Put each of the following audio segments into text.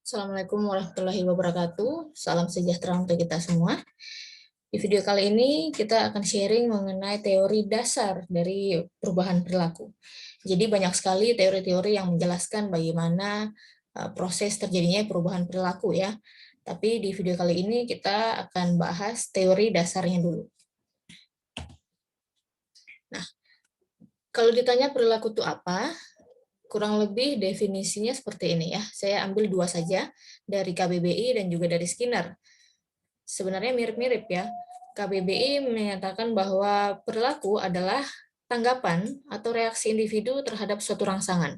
Assalamualaikum warahmatullahi wabarakatuh. Salam sejahtera untuk kita semua. Di video kali ini kita akan sharing mengenai teori dasar dari perubahan perilaku. Jadi banyak sekali teori-teori yang menjelaskan bagaimana proses terjadinya perubahan perilaku ya. Tapi di video kali ini kita akan bahas teori dasarnya dulu. Nah, kalau ditanya perilaku itu apa? Kurang lebih definisinya seperti ini ya. Saya ambil dua saja, dari KBBI dan juga dari Skinner. Sebenarnya mirip-mirip ya. KBBI menyatakan bahwa perilaku adalah tanggapan atau reaksi individu terhadap suatu rangsangan.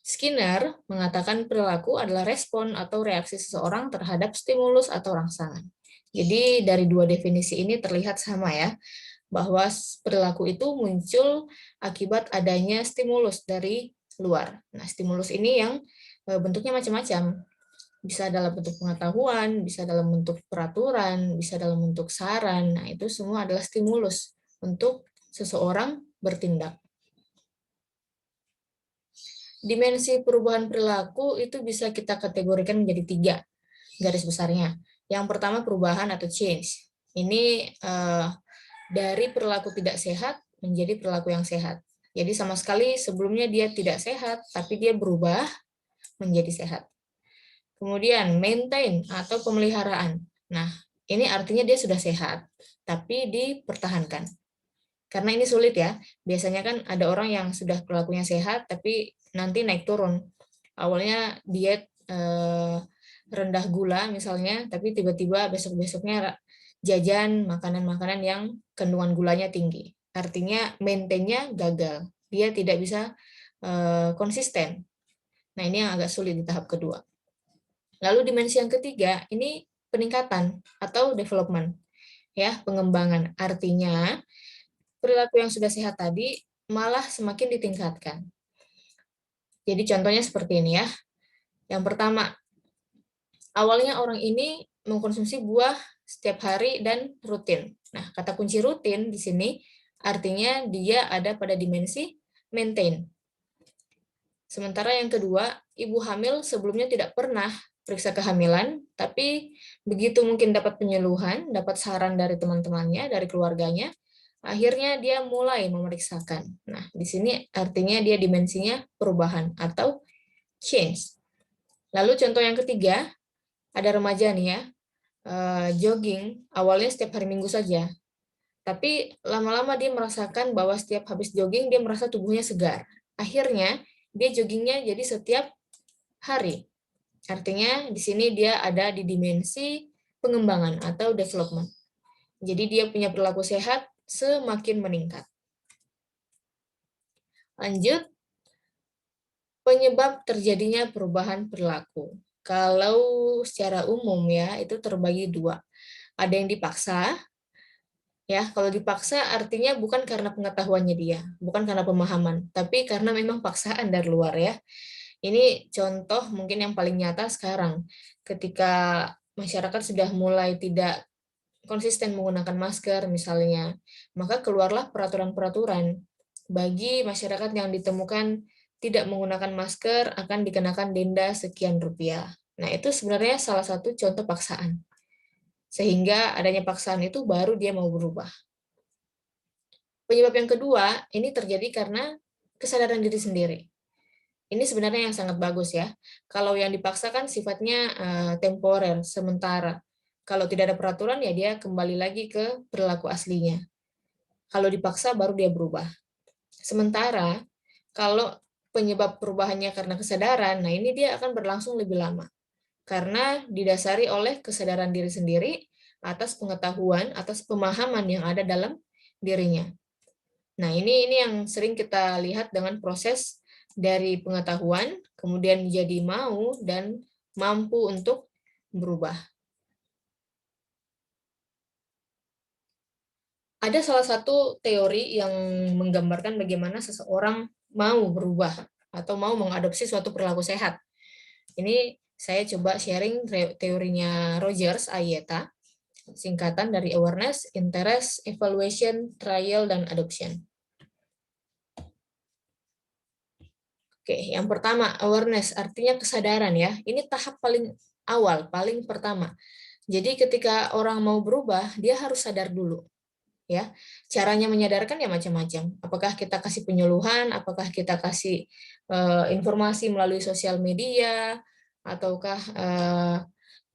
Skinner mengatakan perilaku adalah respon atau reaksi seseorang terhadap stimulus atau rangsangan. Jadi dari dua definisi ini terlihat sama ya, bahwa perilaku itu muncul akibat adanya stimulus dari luar. Nah, stimulus ini yang bentuknya macam-macam. Bisa dalam bentuk pengetahuan, bisa dalam bentuk peraturan, bisa dalam bentuk saran. Nah, itu semua adalah stimulus untuk seseorang bertindak. Dimensi perubahan perilaku itu bisa kita kategorikan menjadi tiga garis besarnya. Yang pertama perubahan atau change. Ini dari perilaku tidak sehat menjadi perilaku yang sehat. Jadi sama sekali sebelumnya dia tidak sehat, tapi dia berubah menjadi sehat. Kemudian maintain atau pemeliharaan. Nah, ini artinya dia sudah sehat, tapi dipertahankan. Karena ini sulit ya. Biasanya kan ada orang yang sudah perilakunya sehat, tapi nanti naik turun. Awalnya diet rendah gula misalnya, tapi tiba-tiba besok-besoknya jajan makanan-makanan yang kandungan gulanya tinggi. Artinya maintain-nya gagal. Dia tidak bisa konsisten. Nah, ini yang agak sulit di tahap kedua. Lalu dimensi yang ketiga, ini peningkatan atau development. Ya, pengembangan. Artinya, perilaku yang sudah sehat tadi malah semakin ditingkatkan. Jadi contohnya seperti ini ya. Yang pertama, awalnya orang ini mengkonsumsi buah setiap hari dan rutin. Nah, kata kunci rutin di sini artinya dia ada pada dimensi maintain. Sementara yang kedua, ibu hamil sebelumnya tidak pernah periksa kehamilan, tapi begitu mungkin dapat penyuluhan, dapat saran dari teman-temannya, dari keluarganya, akhirnya dia mulai memeriksakan. Nah, di sini artinya dia dimensinya perubahan atau change. Lalu contoh yang ketiga, ada remaja nih ya, jogging, awalnya setiap hari Minggu saja. Tapi lama-lama dia merasakan bahwa setiap habis jogging, dia merasa tubuhnya segar. Akhirnya, dia joggingnya jadi setiap hari. Artinya, di sini dia ada di dimensi pengembangan atau development. Jadi, dia punya perilaku sehat semakin meningkat. Lanjut, penyebab terjadinya perubahan perilaku. Kalau secara umum ya, itu terbagi dua. Ada yang dipaksa, ya, kalau dipaksa artinya bukan karena pengetahuannya dia, bukan karena pemahaman, tapi karena memang paksaan dari luar ya. Ini contoh mungkin yang paling nyata sekarang, ketika masyarakat sudah mulai tidak konsisten menggunakan masker misalnya, maka keluarlah peraturan-peraturan bagi masyarakat yang ditemukan tidak menggunakan masker akan dikenakan denda sekian rupiah. Nah, itu sebenarnya salah satu contoh paksaan. Sehingga adanya paksaan itu baru dia mau berubah. Penyebab yang kedua, ini terjadi karena kesadaran diri sendiri. Ini sebenarnya yang sangat bagus ya. Kalau yang dipaksakan sifatnya temporer, sementara. Kalau tidak ada peraturan, ya dia kembali lagi ke perilaku aslinya. Kalau dipaksa, baru dia berubah. Sementara, kalau penyebab perubahannya karena kesadaran, nah ini dia akan berlangsung lebih lama. Karena didasari oleh kesadaran diri sendiri, atas pengetahuan, atas pemahaman yang ada dalam dirinya. Nah, ini yang sering kita lihat dengan proses dari pengetahuan, kemudian jadi mau dan mampu untuk berubah. Ada salah satu teori yang menggambarkan bagaimana seseorang mau berubah atau mau mengadopsi suatu perilaku sehat. Ini saya coba sharing teorinya Rogers Ayeta, singkatan dari Awareness, Interest, Evaluation, Trial, dan Adoption. Oke, yang pertama awareness, artinya kesadaran ya. Ini tahap paling awal, paling pertama. Jadi ketika orang mau berubah, dia harus sadar dulu. Ya, caranya menyadarkan ya macam-macam. Apakah kita kasih penyuluhan, apakah kita kasih informasi melalui sosial media, ataukah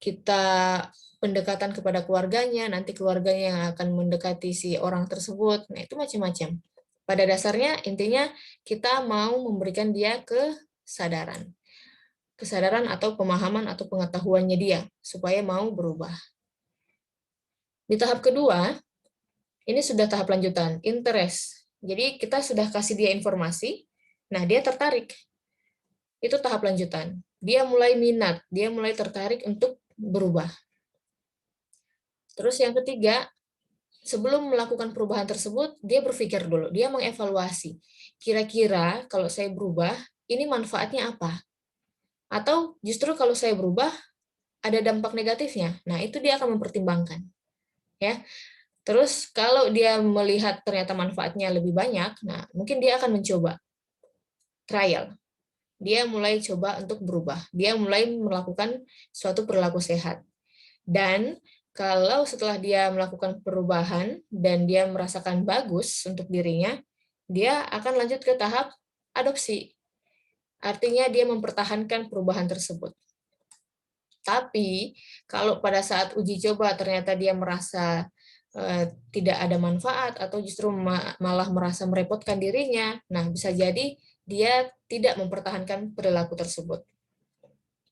kita pendekatan kepada keluarganya, nanti keluarganya yang akan mendekati si orang tersebut. Nah, itu macam-macam. Pada dasarnya intinya kita mau memberikan dia kesadaran. Kesadaran atau pemahaman atau pengetahuannya dia supaya mau berubah. Di tahap kedua, ini sudah tahap lanjutan, interest. Jadi kita sudah kasih dia informasi, nah dia tertarik. Itu tahap lanjutan. Dia mulai minat, dia mulai tertarik untuk berubah. Terus yang ketiga, sebelum melakukan perubahan tersebut, dia berpikir dulu, dia mengevaluasi. Kira-kira kalau saya berubah, ini manfaatnya apa? Atau justru kalau saya berubah, ada dampak negatifnya. Nah, itu dia akan mempertimbangkan. Ya. Terus kalau dia melihat ternyata manfaatnya lebih banyak, nah mungkin dia akan mencoba trial. Dia mulai coba untuk berubah. Dia mulai melakukan suatu perilaku sehat. Dan kalau setelah dia melakukan perubahan dan dia merasakan bagus untuk dirinya, dia akan lanjut ke tahap adopsi. Artinya dia mempertahankan perubahan tersebut. Tapi kalau pada saat uji coba ternyata dia merasa tidak ada manfaat atau justru malah merasa merepotkan dirinya, nah bisa jadi dia tidak mempertahankan perilaku tersebut.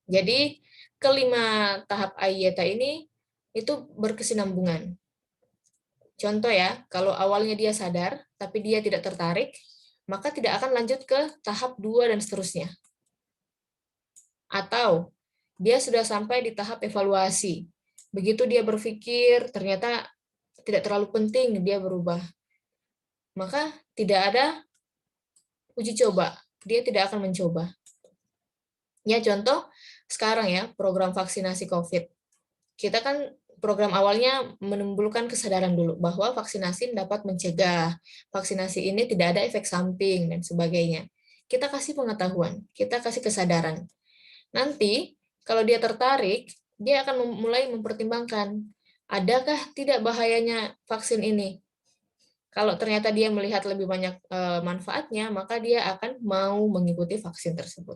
Jadi kelima tahap AYT ini itu berkesinambungan. Contoh ya, kalau awalnya dia sadar tapi dia tidak tertarik, maka tidak akan lanjut ke tahap 2 dan seterusnya. Atau dia sudah sampai di tahap evaluasi. Begitu dia berpikir ternyata tidak terlalu penting dia berubah, maka tidak ada uji coba, dia tidak akan mencoba. Ya contoh sekarang ya, program vaksinasi COVID. Kita kan program awalnya menimbulkan kesadaran dulu bahwa vaksinasi dapat mencegah, vaksinasi ini tidak ada efek samping dan sebagainya. Kita kasih pengetahuan, kita kasih kesadaran. Nanti kalau dia tertarik, dia akan mulai mempertimbangkan, adakah tidak bahayanya vaksin ini? Kalau ternyata dia melihat lebih banyak manfaatnya, maka dia akan mau mengikuti vaksin tersebut.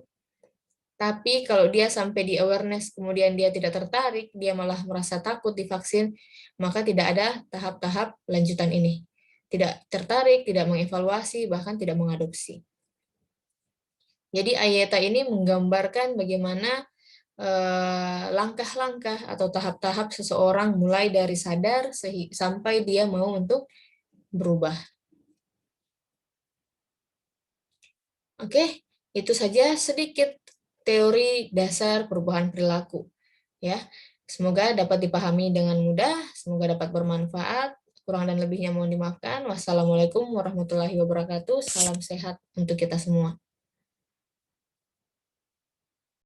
Tapi kalau dia sampai di awareness, kemudian dia tidak tertarik, dia malah merasa takut divaksin, maka tidak ada tahap-tahap lanjutan ini. Tidak tertarik, tidak mengevaluasi, bahkan tidak mengadopsi. Jadi Ayeta ini menggambarkan bagaimana langkah-langkah atau tahap-tahap seseorang mulai dari sadar sampai dia mau untuk berubah. Oke, itu saja sedikit teori dasar perubahan perilaku. Ya, semoga dapat dipahami dengan mudah, semoga dapat bermanfaat. Kurang dan lebihnya mohon dimaafkan. Wassalamualaikum warahmatullahi wabarakatuh. Salam sehat untuk kita semua.